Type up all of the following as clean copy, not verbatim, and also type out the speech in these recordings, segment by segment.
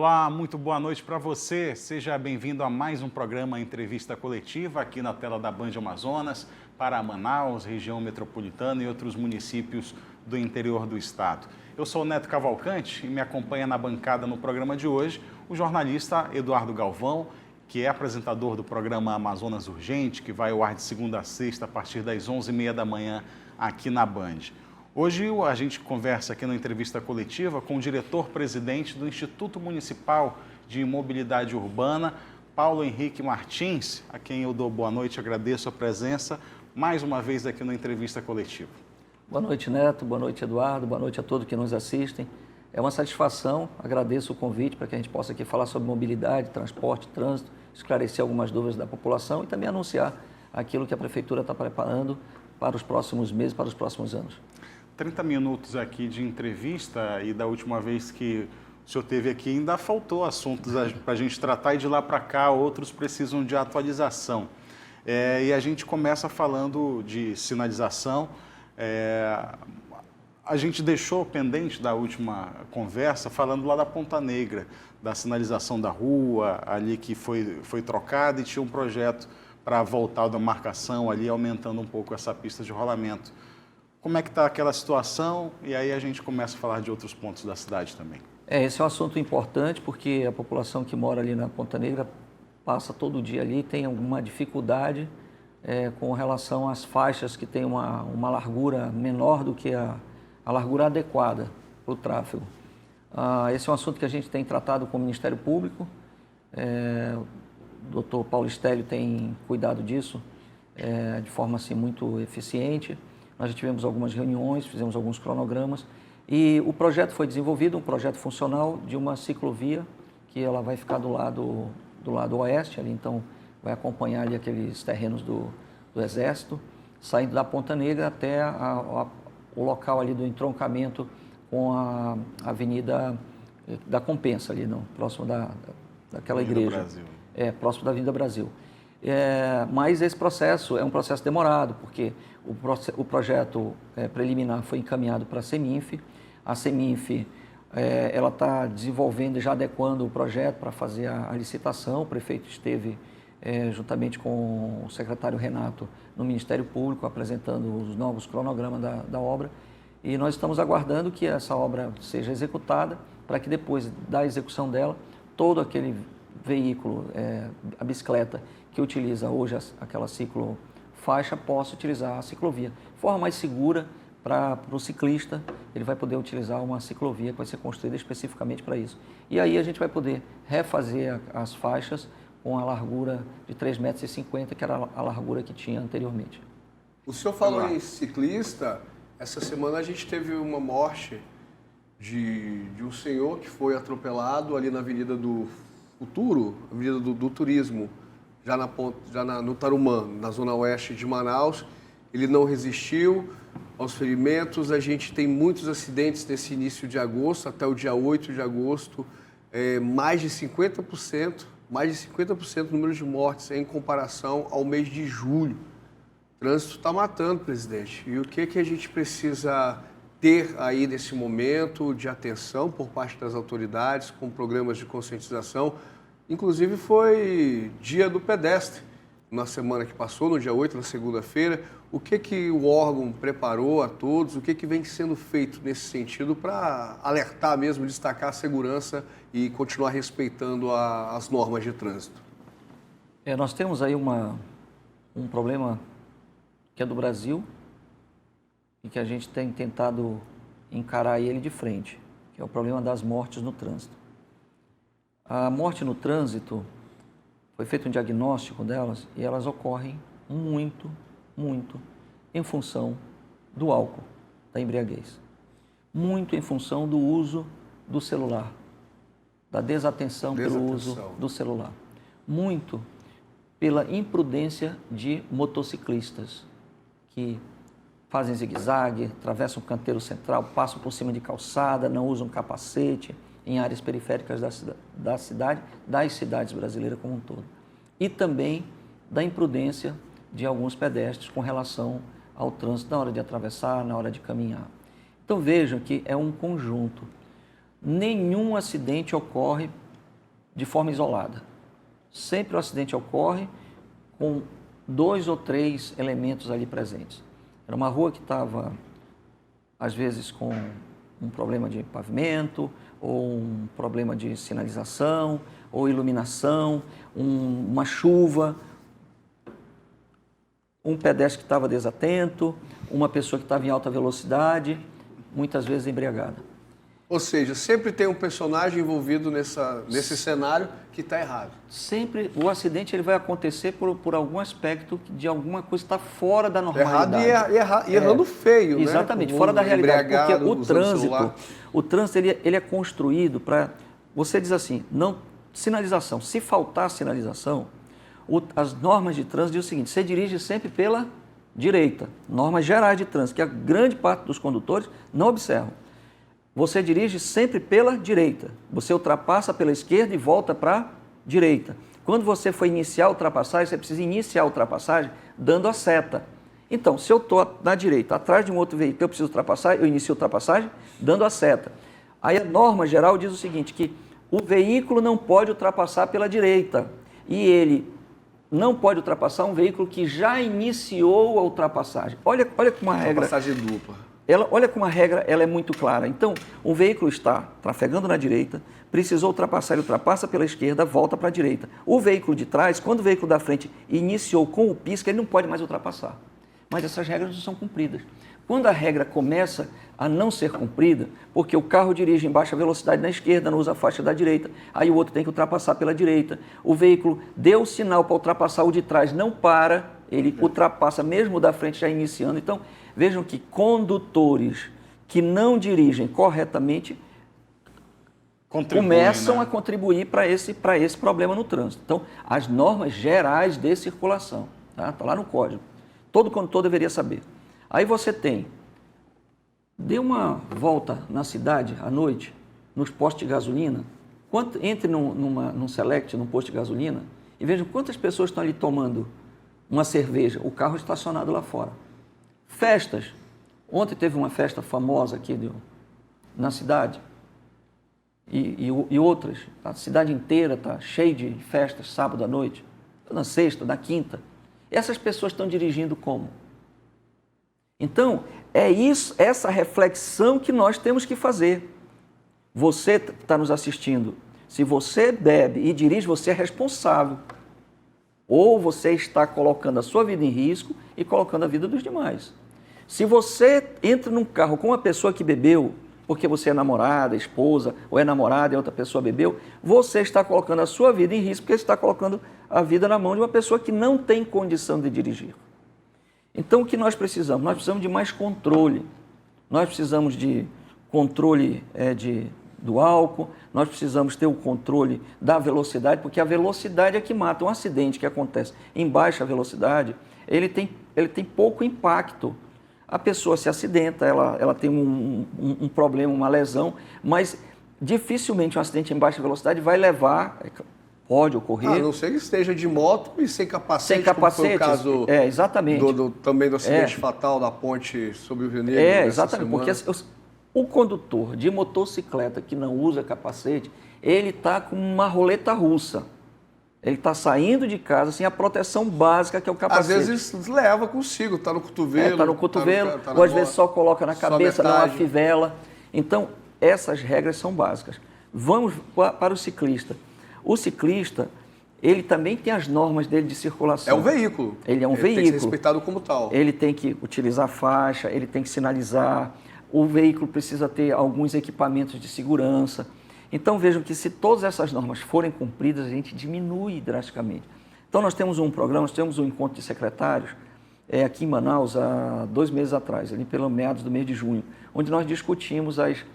Olá, muito boa noite para você. Seja bem-vindo a mais um programa Entrevista Coletiva aqui na tela da Band Amazonas para Manaus, região metropolitana e outros municípios do interior do estado. Eu sou o Neto Cavalcante e me acompanha na bancada no programa de hoje o jornalista Eduardo Galvão, que é apresentador do programa Amazonas Urgente, que vai ao ar de segunda a sexta a partir das 11h30 da manhã aqui na Band. Hoje a gente conversa aqui na entrevista coletiva com o diretor-presidente do Instituto Municipal de Mobilidade Urbana, Paulo Henrique Martins, a quem eu dou boa noite, agradeço a presença mais uma vez aqui na entrevista coletiva. Boa noite, Neto, boa noite, Eduardo, boa noite a todos que nos assistem. É uma satisfação, agradeço o convite para que a gente possa aqui falar sobre mobilidade, transporte, trânsito, esclarecer algumas dúvidas da população e também anunciar aquilo que a Prefeitura está preparando para os próximos meses, para os próximos anos. 30 minutos aqui de entrevista e da última vez que o senhor esteve aqui ainda faltou assuntos para a gente tratar e de lá para cá outros precisam de atualização. E a gente começa falando de sinalização. A gente deixou pendente da última conversa falando lá da Ponta Negra, da sinalização da rua, ali que foi trocada e tinha um projeto para voltar da marcação ali, aumentando um pouco essa pista de rolamento. Como é que está aquela situação? E aí a gente começa a falar de outros pontos da cidade também. Esse é um assunto importante porque a população que mora ali na Ponta Negra passa todo dia ali, tem alguma dificuldade com relação às faixas que têm uma largura menor do que a largura adequada para o tráfego. Esse é um assunto que a gente tem tratado com o Ministério Público. O doutor Paulo Estélio tem cuidado disso de forma assim, muito eficiente. Nós já tivemos algumas reuniões, fizemos alguns cronogramas e o projeto foi desenvolvido, um projeto funcional de uma ciclovia que ela vai ficar do lado oeste, ali, então vai acompanhar ali aqueles terrenos do Exército, saindo da Ponta Negra até o local ali do entroncamento com a Avenida da Compensa, ali próximo daquela igreja. Brasil. Próximo da Avenida Brasil. Mas esse processo é um processo demorado, porque o projeto preliminar foi encaminhado para a CEMINF. A CEMINF ela está desenvolvendo e já adequando o projeto para fazer a licitação. O prefeito esteve juntamente com o secretário Renato no Ministério Público apresentando os novos cronogramas da obra e nós estamos aguardando que essa obra seja executada para que depois da execução dela, todo aquele veículo, a bicicleta que utiliza hoje aquela ciclofaixa possa utilizar a ciclovia. De forma mais segura para o ciclista, ele vai poder utilizar uma ciclovia que vai ser construída especificamente para isso. E aí a gente vai poder refazer as faixas com a largura de 3,50 metros, que era a largura que tinha anteriormente. O senhor falou em ciclista, essa semana a gente teve uma morte de um senhor que foi atropelado ali na Avenida do Futuro, Avenida do Turismo, no Tarumã, na zona oeste de Manaus. Ele não resistiu aos ferimentos. A gente tem muitos acidentes nesse início de agosto, até o dia 8 de agosto, mais de 50% do número de mortes em comparação ao mês de julho. O trânsito está matando, presidente. E o que a gente precisa ter aí nesse momento de atenção por parte das autoridades, com programas de conscientização? Inclusive foi dia do pedestre, na semana que passou, no dia 8, na segunda-feira. O que o órgão preparou a todos? O que vem sendo feito nesse sentido para alertar mesmo, destacar a segurança e continuar respeitando as normas de trânsito? Nós temos aí um problema que é do Brasil e que a gente tem tentado encarar ele de frente, que é o problema das mortes no trânsito. A morte no trânsito, foi feito um diagnóstico delas e elas ocorrem muito em função do álcool, da embriaguez. Muito em função do uso do celular, da desatenção pelo uso do celular. Muito pela imprudência de motociclistas que fazem zigue-zague, atravessam o canteiro central, passam por cima de calçada, não usam capacete, em áreas periféricas das cidades brasileiras como um todo. E também da imprudência de alguns pedestres com relação ao trânsito na hora de atravessar, na hora de caminhar. Então vejam que é um conjunto. Nenhum acidente ocorre de forma isolada. Sempre o acidente ocorre com 2 ou 3 elementos ali presentes. Era uma rua que estava, às vezes, com um problema de pavimento, ou um problema de sinalização, ou iluminação, uma chuva, um pedestre que estava desatento, uma pessoa que estava em alta velocidade, muitas vezes embriagada. Ou seja, sempre tem um personagem envolvido nesse cenário que está errado. Sempre o acidente ele vai acontecer por algum aspecto de alguma coisa que está fora da normalidade. Errado e errando feio, exatamente, né? fora da realidade. Porque o trânsito ele é construído para... Você diz assim, não, sinalização. Se faltar sinalização, as normas de trânsito dizem o seguinte, você dirige sempre pela direita. Normas gerais de trânsito, que a grande parte dos condutores não observam. Você dirige sempre pela direita. Você ultrapassa pela esquerda e volta para a direita. Quando você for iniciar a ultrapassagem, você precisa iniciar a ultrapassagem dando a seta. Então, se eu estou na direita, atrás de um outro veículo, eu preciso ultrapassar, eu inicio a ultrapassagem dando a seta. Aí a norma geral diz o seguinte, que o veículo não pode ultrapassar pela direita. E ele não pode ultrapassar um veículo que já iniciou a ultrapassagem. Olha como a regra... Ultrapassagem dupla. Olha como a regra ela é muito clara. Então, um veículo está trafegando na direita, precisou ultrapassar, ele ultrapassa pela esquerda, volta para a direita. O veículo de trás, quando o veículo da frente iniciou com o pisca, ele não pode mais ultrapassar. Mas essas regras não são cumpridas. Quando a regra começa a não ser cumprida, porque o carro dirige em baixa velocidade na esquerda, não usa a faixa da direita, aí o outro tem que ultrapassar pela direita, o veículo deu o sinal para ultrapassar o de trás, não para, ele ultrapassa mesmo o da frente já iniciando. Então, vejam que condutores que não dirigem corretamente começam a contribuir para esse problema no trânsito. Então, as normas gerais de circulação, tá lá no código. Todo condutor deveria saber. Aí você tem, dê uma volta na cidade à noite, nos postos de gasolina, entre num Select, num posto de gasolina, e vejam quantas pessoas estão ali tomando uma cerveja, o carro estacionado lá fora. Festas. Ontem teve uma festa famosa aqui na cidade e outras. A cidade inteira está cheia de festas, sábado à noite, na sexta, na quinta. E essas pessoas estão dirigindo como? Então, é essa reflexão que nós temos que fazer. Você está nos assistindo. Se você bebe e dirige, você é responsável. Ou você está colocando a sua vida em risco e colocando a vida dos demais. Se você entra num carro com uma pessoa que bebeu, porque você é namorada, esposa, ou é namorada e outra pessoa bebeu, você está colocando a sua vida em risco, porque você está colocando a vida na mão de uma pessoa que não tem condição de dirigir. Então, o que nós precisamos? Nós precisamos de mais controle. Nós precisamos de controle do álcool, nós precisamos ter o controle da velocidade, porque a velocidade é que mata. Um acidente que acontece em baixa velocidade, ele tem pouco impacto. A pessoa se acidenta, ela tem um problema, uma lesão, mas dificilmente um acidente em baixa velocidade vai levar, pode ocorrer... A não ser que esteja de moto e sem capacete, sem capacete, como foi o caso exatamente. também do acidente fatal da ponte sobre o Rio Negro. Exatamente, porque o condutor de motocicleta que não usa capacete, ele está com uma roleta russa. Ele está saindo de casa sem a proteção básica que é o capacete. Às vezes leva consigo, está no cotovelo. Está no cotovelo, ou às vezes só coloca na cabeça, não a fivela. Então, essas regras são básicas. Vamos para o ciclista. O ciclista, ele também tem as normas dele de circulação. É um veículo. Ele é um veículo. Tem que ser respeitado como tal. Ele tem que utilizar faixa, ele tem que sinalizar. O veículo precisa ter alguns equipamentos de segurança. Então, vejam que se todas essas normas forem cumpridas, a gente diminui drasticamente. Então, nós temos um programa, nós temos um encontro de secretários aqui em Manaus, há 2 meses atrás, ali pelo meados do mês de junho, onde nós discutimos as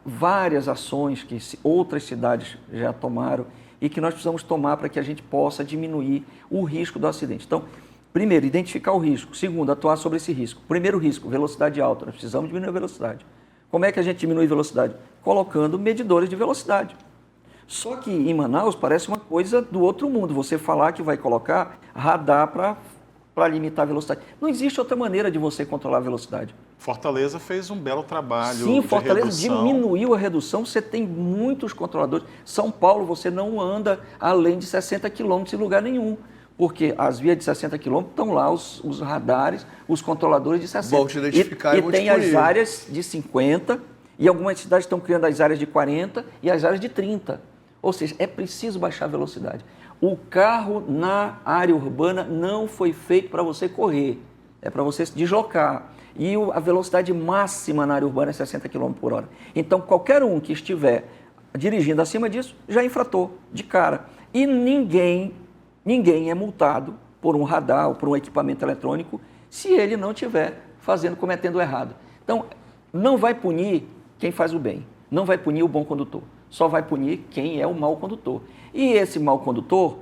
várias ações que outras cidades já tomaram e que nós precisamos tomar para que a gente possa diminuir o risco do acidente. Então, primeiro, identificar o risco. Segundo, atuar sobre esse risco. Primeiro risco, velocidade alta. Nós precisamos diminuir a velocidade. Como é que a gente diminui a velocidade? Colocando medidores de velocidade. Só que em Manaus parece uma coisa do outro mundo. Você falar que vai colocar radar para para limitar a velocidade. Não existe outra maneira de você controlar a velocidade. Fortaleza fez um belo trabalho. Sim, de Fortaleza redução. diminuiu a redução, você tem muitos controladores. São Paulo, você não anda além de 60 km em lugar nenhum, porque as vias de 60 km estão lá, os radares, os controladores de 60. Bom te identificar e tem as áreas de 50, e algumas cidades estão criando as áreas de 40 e as áreas de 30. Ou seja, é preciso baixar a velocidade. O carro na área urbana não foi feito para você correr, é para você se deslocar. E a velocidade máxima na área urbana é 60 km por hora. Então, qualquer um que estiver dirigindo acima disso, já infratou de cara. E ninguém é multado por um radar ou por um equipamento eletrônico se ele não estiver cometendo errado. Então, não vai punir quem faz o bem, não vai punir o bom condutor, só vai punir quem é o mau condutor. E esse mau condutor,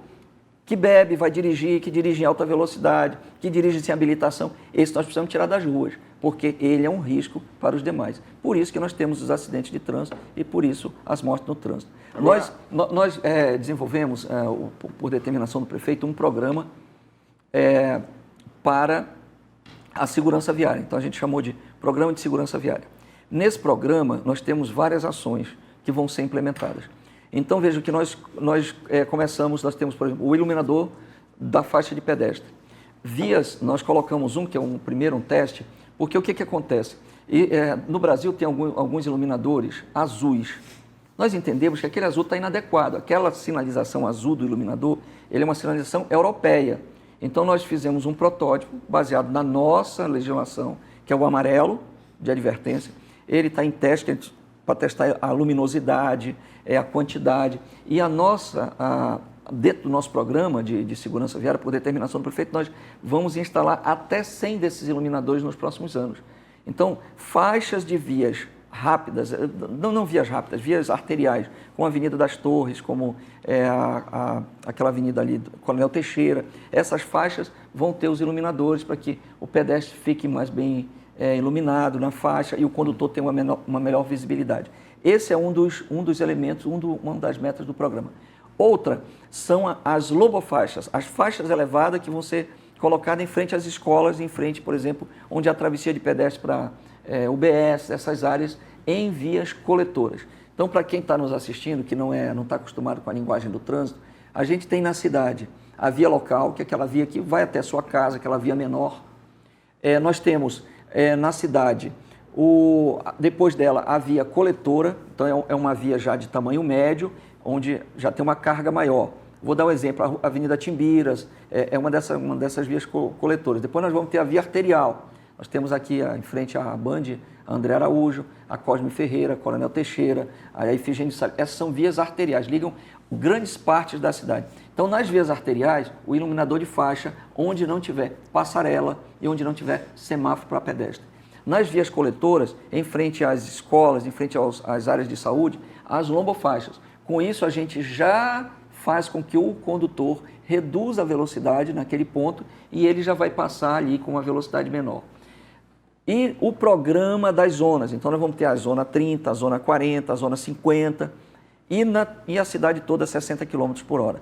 que bebe, vai dirigir, que dirige em alta velocidade, que dirige sem habilitação, esse nós precisamos tirar das ruas, porque ele é um risco para os demais. Por isso que nós temos os acidentes de trânsito e por isso as mortes no trânsito. Nós desenvolvemos, por determinação do prefeito, um programa para a segurança viária. Então a gente chamou de Programa de Segurança Viária. Nesse programa nós temos várias ações que vão ser implementadas. Então, veja que nós temos, por exemplo, o iluminador da faixa de pedestre. Vias, nós colocamos que é um teste, porque o que acontece? No Brasil tem alguns iluminadores azuis. Nós entendemos que aquele azul está inadequado. Aquela sinalização azul do iluminador, ele é uma sinalização europeia. Então, nós fizemos um protótipo baseado na nossa legislação, que é o amarelo de advertência. Ele está em teste para testar a luminosidade, a quantidade. E dentro do nosso programa de segurança viária, por determinação do prefeito, nós vamos instalar até 100 desses iluminadores nos próximos anos. Então, faixas de vias rápidas, não vias rápidas, vias arteriais, como a Avenida das Torres, como aquela avenida ali, Coronel Teixeira, essas faixas vão ter os iluminadores para que o pedestre fique mais bem iluminado na faixa e o condutor tenha uma melhor visibilidade. Esse é um dos elementos, uma das metas do programa. Outra são as lobofaixas, as faixas elevadas que vão ser colocadas em frente às escolas, em frente, por exemplo, onde há travessia de pedestre para UBS, essas áreas em vias coletoras. Então, para quem está nos assistindo, que não está acostumado com a linguagem do trânsito, a gente tem na cidade a via local, que é aquela via que vai até a sua casa, aquela via menor. Nós temos na cidade, depois dela, a via coletora, então é uma via já de tamanho médio, onde já tem uma carga maior. Vou dar um exemplo, a Avenida Timbiras é uma dessas vias coletoras. Depois nós vamos ter a via arterial. Nós temos aqui em frente à Band, a André Araújo, a Cosme Ferreira, a Coronel Teixeira, a Efigênio Salles. Essas são vias arteriais, ligam grandes partes da cidade. Então, nas vias arteriais, o iluminador de faixa, onde não tiver passarela e onde não tiver semáforo para pedestre. Nas vias coletoras, em frente às escolas, em frente às áreas de saúde, as lombofaixas. Com isso, a gente já faz com que o condutor reduza a velocidade naquele ponto e ele já vai passar ali com uma velocidade menor. E o programa das zonas, então nós vamos ter a zona 30, a zona 40, a zona 50 e a cidade toda 60 km por hora,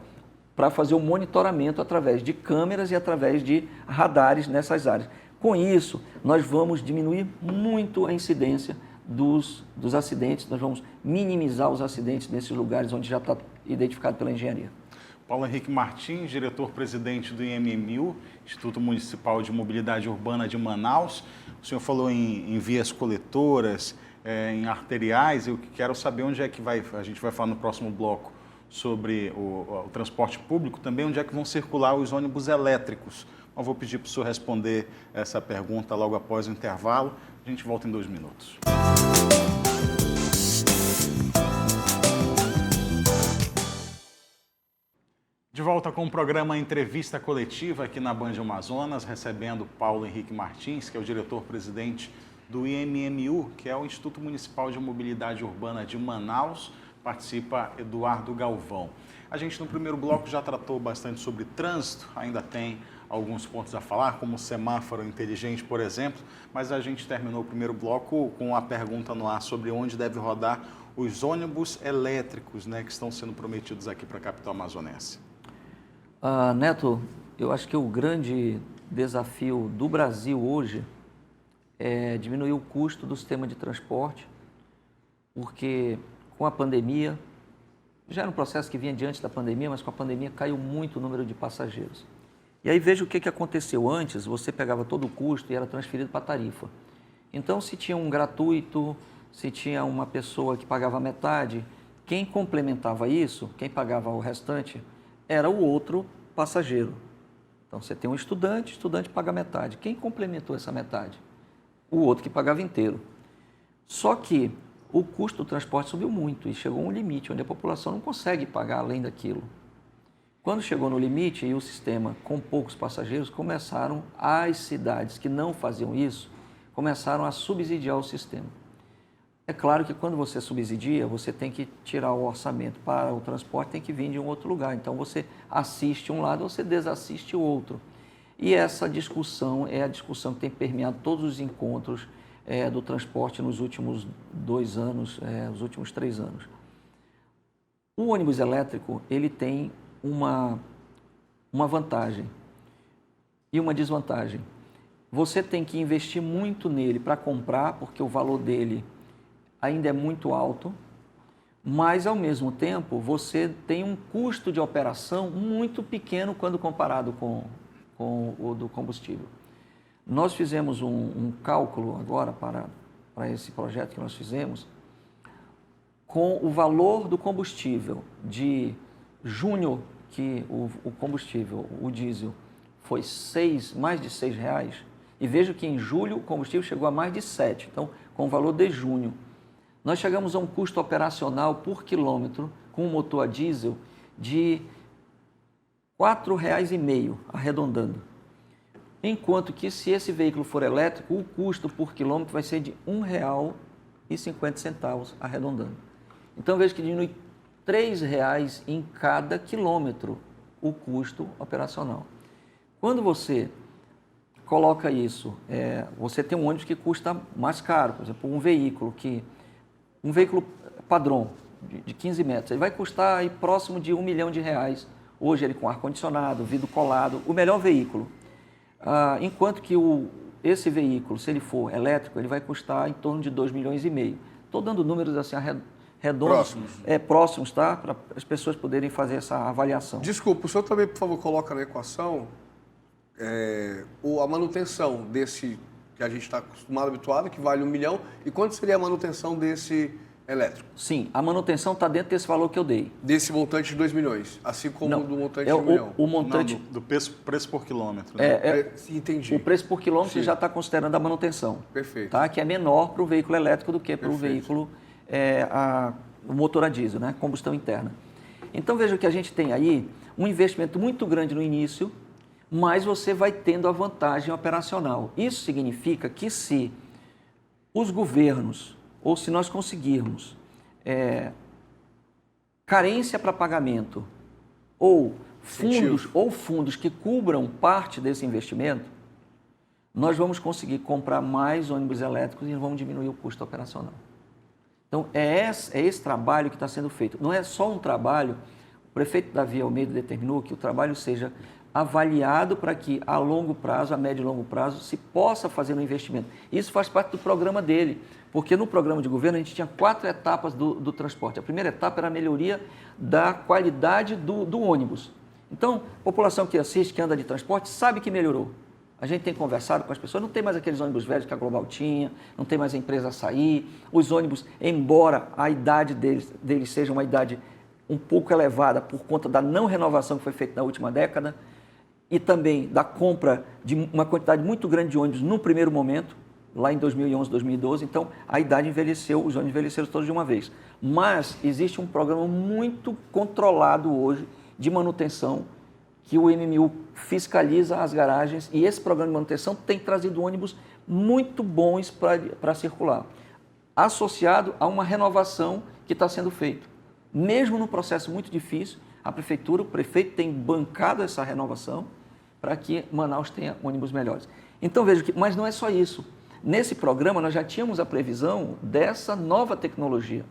para fazer o monitoramento através de câmeras e através de radares nessas áreas. Com isso, nós vamos diminuir muito a incidência dos acidentes, nós vamos minimizar os acidentes nesses lugares onde já está identificado pela engenharia. Paulo Henrique Martins, diretor-presidente do IMMU, Instituto Municipal de Mobilidade Urbana de Manaus. O senhor falou em vias coletoras, em arteriais. Eu quero saber onde é que a gente vai falar no próximo bloco sobre o transporte público, também onde é que vão circular os ônibus elétricos. Eu vou pedir para o senhor responder essa pergunta logo após o intervalo. A gente volta em 2 minutos. De volta com o programa Entrevista Coletiva aqui na Band Amazonas, recebendo Paulo Henrique Martins, que é o diretor-presidente do IMMU, que é o Instituto Municipal de Mobilidade Urbana de Manaus. Participa Eduardo Galvão. A gente no primeiro bloco já tratou bastante sobre trânsito, ainda tem alguns pontos a falar, como o semáforo inteligente, por exemplo, mas a gente terminou o primeiro bloco com a pergunta no ar sobre onde deve rodar os ônibus elétricos, né, que estão sendo prometidos aqui para a capital amazonense. Neto, eu acho que o grande desafio do Brasil hoje é diminuir o custo do sistema de transporte, porque com a pandemia, já era um processo que vinha diante da pandemia, mas com a pandemia caiu muito o número de passageiros. E aí veja o que aconteceu antes, você pegava todo o custo e era transferido para a tarifa. Então, se tinha um gratuito, se tinha uma pessoa que pagava metade, quem complementava isso, quem pagava o restante, era o outro passageiro. Então, você tem um estudante, o estudante paga metade. Quem complementou essa metade? O outro que pagava inteiro. Só que o custo do transporte subiu muito e chegou a um limite, onde a população não consegue pagar além daquilo. Quando chegou no limite e o sistema com poucos passageiros, começaram as cidades que não faziam isso, começaram a subsidiar o sistema. É claro que quando você subsidia, você tem que tirar o orçamento para o transporte, tem que vir de um outro lugar. Então você assiste um lado, você desassiste o outro. E essa discussão é a discussão que tem permeado todos os encontros do transporte nos últimos 2 anos, os últimos 3 anos. O ônibus elétrico, ele tem uma vantagem e uma desvantagem. Você tem que investir muito nele para comprar, porque o valor dele ainda é muito alto, mas, ao mesmo tempo, você tem um custo de operação muito pequeno quando comparado com o do combustível. Nós fizemos um cálculo agora para esse projeto que nós fizemos, com o valor do combustível de junho, que o combustível, o diesel, foi mais de R$6, e vejo que em julho o combustível chegou a mais de 7. Então, com o valor de junho, nós chegamos a um custo operacional por quilômetro com um motor a diesel de R$ 4,5, arredondando. Enquanto que, se esse veículo for elétrico, o custo por quilômetro vai ser de R$ 1,50, arredondando. Então, vejo que diminui R$ 3,00 em cada quilômetro o custo operacional. Quando você coloca isso, você tem um ônibus que custa mais caro, por exemplo, um veículo padrão de 15 metros, ele vai custar aí próximo de R$1 milhão. Hoje ele com ar-condicionado, vidro colado, o melhor veículo. Enquanto que esse veículo, se ele for elétrico, ele vai custar em torno de R$2,5 milhões. Estou dando números assim redondos, próximos, tá? Para as pessoas poderem fazer essa avaliação. Desculpa, o senhor também, por favor, coloca na equação a manutenção desse que a gente está habituado, que vale R$1 milhão, e quanto seria a manutenção desse elétrico? Sim, a manutenção está dentro desse valor que eu dei. Desse montante de R$2 milhões, assim como do montante de R$1 milhão? O montante... Não, do preço por quilômetro. Né? Entendi. O preço por quilômetro já está considerando a manutenção. Perfeito. Tá? Que é menor para o veículo elétrico do que para o veículo, o motor a diesel, né? Combustão interna. Então, veja que a gente tem aí um investimento muito grande no início, mas você vai tendo a vantagem operacional. Isso significa que, se os governos, ou se nós conseguirmos carência para pagamento, ou fundos que cubram parte desse investimento, nós vamos conseguir comprar mais ônibus elétricos e vamos diminuir o custo operacional. Então, é esse trabalho que está sendo feito. Não é só um trabalho, o prefeito Davi Almeida determinou que o trabalho seja avaliado para que, a longo prazo, a médio e longo prazo, se possa fazer um investimento. Isso faz parte do programa dele, porque no programa de governo a gente tinha 4 etapas do transporte. A primeira etapa era a melhoria da qualidade do ônibus. Então, a população que assiste, que anda de transporte, sabe que melhorou. A gente tem conversado com as pessoas, não tem mais aqueles ônibus velhos que a Global tinha, não tem mais a empresa Açaí. Os ônibus, embora a idade deles seja uma idade um pouco elevada por conta da não renovação que foi feita na última década, e também da compra de uma quantidade muito grande de ônibus no primeiro momento, lá em 2011, 2012, então a idade envelheceu, os ônibus envelheceram todos de uma vez. Mas existe um programa muito controlado hoje de manutenção, que o MMU fiscaliza as garagens, e esse programa de manutenção tem trazido ônibus muito bons para circular, associado a uma renovação que está sendo feita. Mesmo num processo muito difícil, o prefeito tem bancado essa renovação para que Manaus tenha ônibus melhores. Então, veja que, mas não é só isso. Nesse programa, nós já tínhamos a previsão dessa nova tecnologia.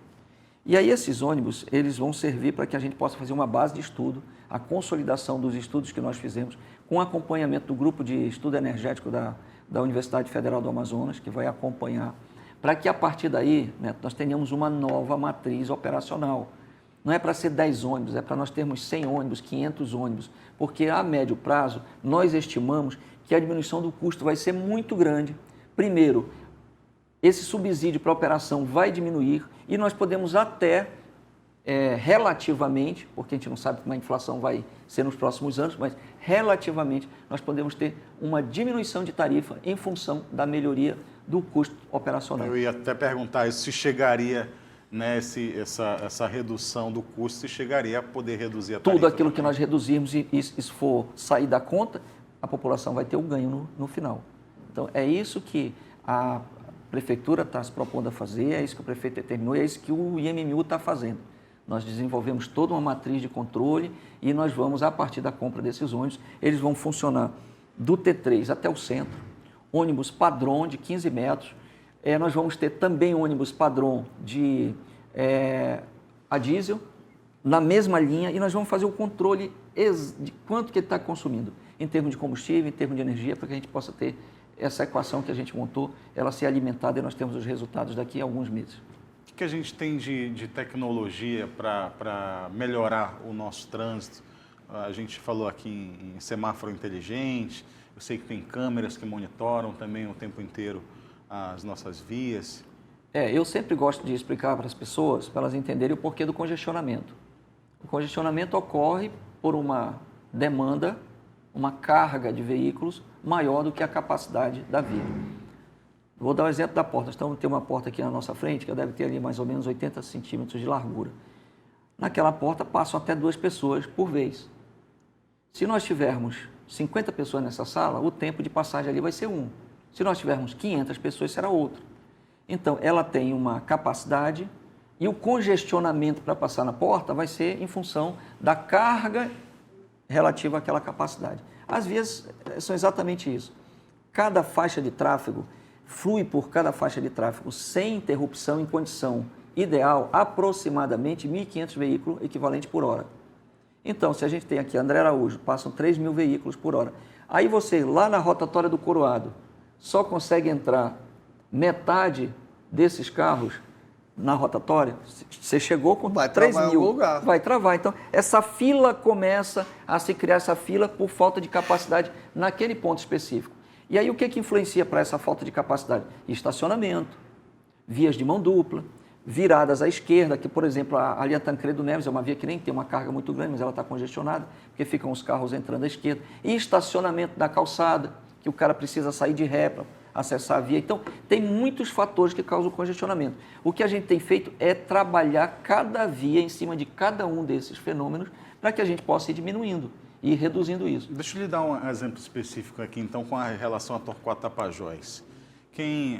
E aí esses ônibus, eles vão servir para que a gente possa fazer uma base de estudo, a consolidação dos estudos que nós fizemos, com acompanhamento do grupo de estudo energético da Universidade Federal do Amazonas, que vai acompanhar, para que a partir daí, né, nós tenhamos uma nova matriz operacional. Não é para ser 10 ônibus, é para nós termos 100 ônibus, 500 ônibus, porque a médio prazo nós estimamos que a diminuição do custo vai ser muito grande. Primeiro, esse subsídio para a operação vai diminuir e nós podemos até, relativamente, porque a gente não sabe como a inflação vai ser nos próximos anos, mas relativamente nós podemos ter uma diminuição de tarifa em função da melhoria do custo operacional. Eu ia até perguntar isso, se chegaria, né, essa redução do custo, se chegaria a poder reduzir a tarifa. Tudo aquilo que nós reduzirmos e isso for sair da conta, a população vai ter um ganho no final. Então, é isso que a Prefeitura está se propondo a fazer, é isso que o prefeito determinou, é isso que o IMMU está fazendo. Nós desenvolvemos toda uma matriz de controle e nós vamos, a partir da compra desses ônibus, eles vão funcionar do T3 até o centro, ônibus padrão de 15 metros, nós vamos ter também ônibus padrão a diesel, na mesma linha, e nós vamos fazer o controle de quanto que ele está consumindo, em termos de combustível, em termos de energia, para que a gente possa ter essa equação que a gente montou, ela ser alimentada e nós temos os resultados daqui a alguns meses. O que a gente tem de tecnologia para melhorar o nosso trânsito? A gente falou aqui em semáforo inteligente, eu sei que tem câmeras que monitoram também o tempo inteiro as nossas vias. Eu sempre gosto de explicar para as pessoas, para elas entenderem o porquê do congestionamento. O congestionamento ocorre por uma demanda, uma carga de veículos maior do que a capacidade da via. Vou dar o exemplo da porta. Nós temos uma porta aqui na nossa frente, que deve ter ali mais ou menos 80 centímetros de largura. Naquela porta passam até 2 pessoas por vez. Se nós tivermos 50 pessoas nessa sala, o tempo de passagem ali vai ser 1. Se nós tivermos 500 pessoas, será outro. Então, ela tem uma capacidade e o congestionamento para passar na porta vai ser em função da carga relativa àquela capacidade. As vias são exatamente isso. Cada faixa de tráfego flui por cada faixa de tráfego sem interrupção em condição ideal, aproximadamente 1.500 veículos equivalente por hora. Então, se a gente tem aqui André Araújo, passam 3.000 veículos por hora. Aí você, lá na rotatória do Coroado, só consegue entrar metade desses carros na rotatória, você chegou com 3.000, vai travar. Então, essa fila começa a se criar, essa fila por falta de capacidade naquele ponto específico. E aí, o que influencia para essa falta de capacidade? Estacionamento, vias de mão dupla, viradas à esquerda, que, por exemplo, ali a Tancredo Neves é uma via que nem tem uma carga muito grande, mas ela está congestionada, porque ficam os carros entrando à esquerda. E estacionamento da calçada, que o cara precisa sair de ré para acessar a via. Então, tem muitos fatores que causam congestionamento. O que a gente tem feito é trabalhar cada via em cima de cada um desses fenômenos para que a gente possa ir diminuindo e reduzindo isso. Deixa eu lhe dar um exemplo específico aqui, então, com a relação à Torquato Tapajós. Quem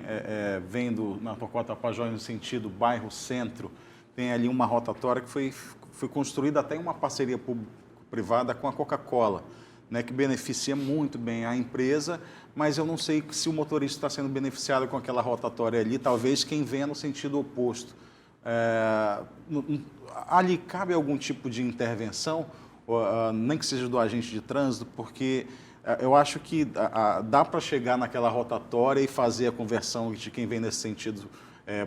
vem na Torquato Tapajós no sentido bairro-centro, tem ali uma rotatória que foi construída até em uma parceria público-privada com a Coca-Cola, né, que beneficia muito bem a empresa, mas eu não sei se o motorista está sendo beneficiado com aquela rotatória ali, talvez quem venha no sentido oposto. Ali cabe algum tipo de intervenção, nem que seja do agente de trânsito, porque eu acho que dá para chegar naquela rotatória e fazer a conversão de quem vem nesse sentido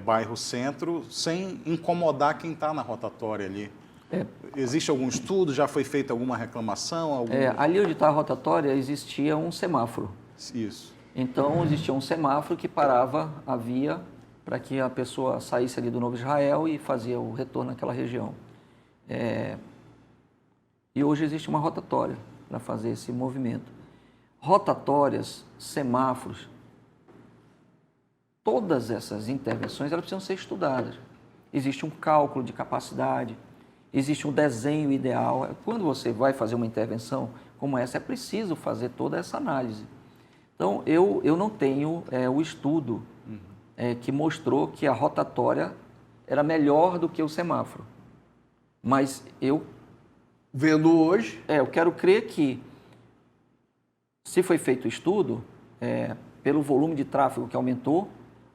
bairro-centro, sem incomodar quem está na rotatória ali. Existe algum estudo? Já foi feita alguma reclamação? Ali onde está a rotatória existia um semáforo. Isso. Então existia um semáforo que parava a via para que a pessoa saísse ali do Novo Israel e fazia o retorno naquela região. E hoje existe uma rotatória para fazer esse movimento. Rotatórias, semáforos, todas essas intervenções elas precisam ser estudadas. Existe um cálculo de capacidade, existe um desenho ideal. Quando você vai fazer uma intervenção como essa, é preciso fazer toda essa análise. Então, eu não tenho o estudo que mostrou que a rotatória era melhor do que o semáforo. Mas vendo hoje, eu quero crer que, se foi feito o estudo, pelo volume de tráfego que aumentou,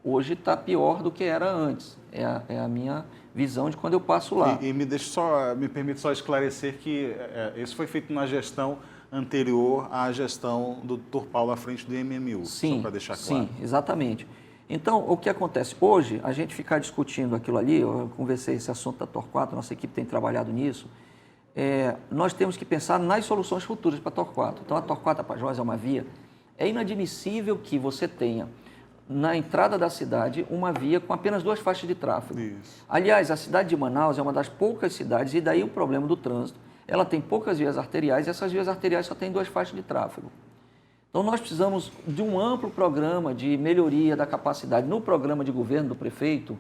hoje está pior do que era antes. É a minha visão de quando eu passo lá. E me permite só esclarecer que isso foi feito na gestão anterior à gestão do Dr. Paulo à frente do MMU, sim, só para deixar claro. Sim, exatamente. Então, o que acontece hoje, a gente ficar discutindo aquilo ali, eu conversei esse assunto da Torquato, nossa equipe tem trabalhado nisso, nós temos que pensar nas soluções futuras para a Torquato. Então, a Torquato Tapajós é uma via. É inadmissível que você tenha, na entrada da cidade, uma via com apenas 2 faixas de tráfego. Isso. Aliás, a cidade de Manaus é uma das poucas cidades, e daí o problema do trânsito, ela tem poucas vias arteriais e essas vias arteriais só têm 2 faixas de tráfego. Então, nós precisamos de um amplo programa de melhoria da capacidade. No programa de governo do prefeito,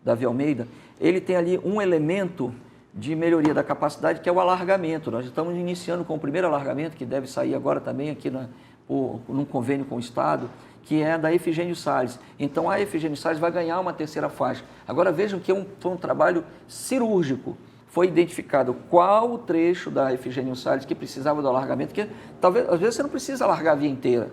Davi Almeida, ele tem ali um elemento de melhoria da capacidade, que é o alargamento. Nós estamos iniciando com o primeiro alargamento, que deve sair agora também aqui num convênio com o Estado, que é da Efigênio Salles. Então, a Efigênio Salles vai ganhar uma 3ª faixa. Agora, vejam que foi um trabalho cirúrgico. Foi identificado qual o trecho da Efigênio Salles que precisava do alargamento, porque talvez, às vezes, você não precisa alargar a via inteira.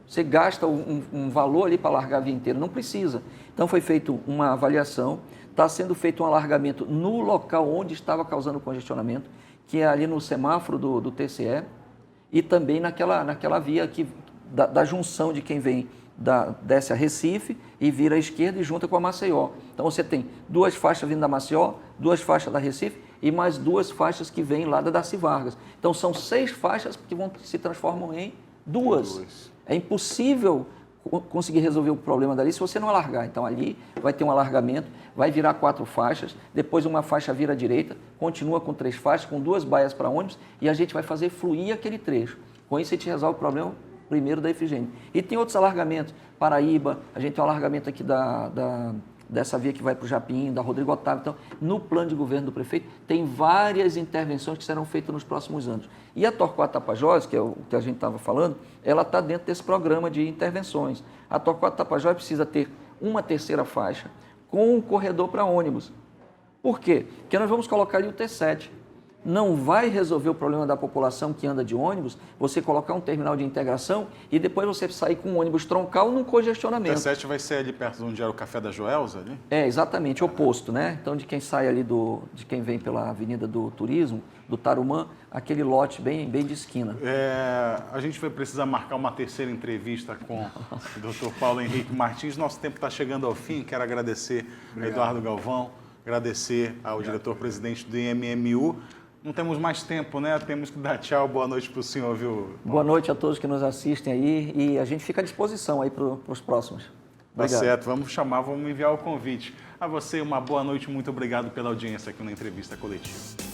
Você gasta um valor ali para alargar a via inteira, não precisa. Então, foi feita uma avaliação, está sendo feito um alargamento no local onde estava causando congestionamento, que é ali no semáforo do TCE, e também naquela via aqui da junção de quem vem desce a Recife e vira à esquerda e junta com a Maceió. Então você tem 2 faixas vindo da Maceió, 2 faixas da Recife e mais 2 faixas que vêm lá da Darcy Vargas. Então são 6 faixas que se transformam em 2. É impossível conseguir resolver o problema dali se você não alargar. Então ali vai ter um alargamento, vai virar 4 faixas, depois uma faixa vira à direita, continua com 3 faixas, com 2 baias para ônibus e a gente vai fazer fluir aquele trecho. Com isso a gente resolve o problema primeiro da Efigênio. E tem outros alargamentos, Paraíba, a gente tem um alargamento aqui dessa via que vai para o Japim, da Rodrigo Otávio. Então, no plano de governo do prefeito, tem várias intervenções que serão feitas nos próximos anos. E a Torquato Tapajós, que é o que a gente estava falando, ela está dentro desse programa de intervenções. A Torquato Tapajós precisa ter uma 3ª faixa com um corredor para ônibus. Por quê? Porque nós vamos colocar ali o T7. Não vai resolver o problema da população que anda de ônibus, você colocar um terminal de integração e depois você sair com um ônibus troncal num congestionamento. O T7 vai ser ali perto de onde era o Café da Joelza, ali? É, exatamente, oposto, né? Então, de quem sai ali de quem vem pela Avenida do Turismo, do Tarumã, aquele lote bem de esquina. A gente vai precisar marcar uma 3ª entrevista com o Dr. Paulo Henrique Martins. Nosso tempo está chegando ao fim. Quero agradecer a Eduardo Galvão, agradecer ao diretor-presidente do IMMU. Não temos mais tempo, né? Temos que dar tchau. Boa noite para o senhor, viu? Boa noite a todos que nos assistem aí e a gente fica à disposição aí para os próximos. Obrigado. Tá certo, vamos enviar o convite. A você uma boa noite, muito obrigado pela audiência aqui na Entrevista Coletiva.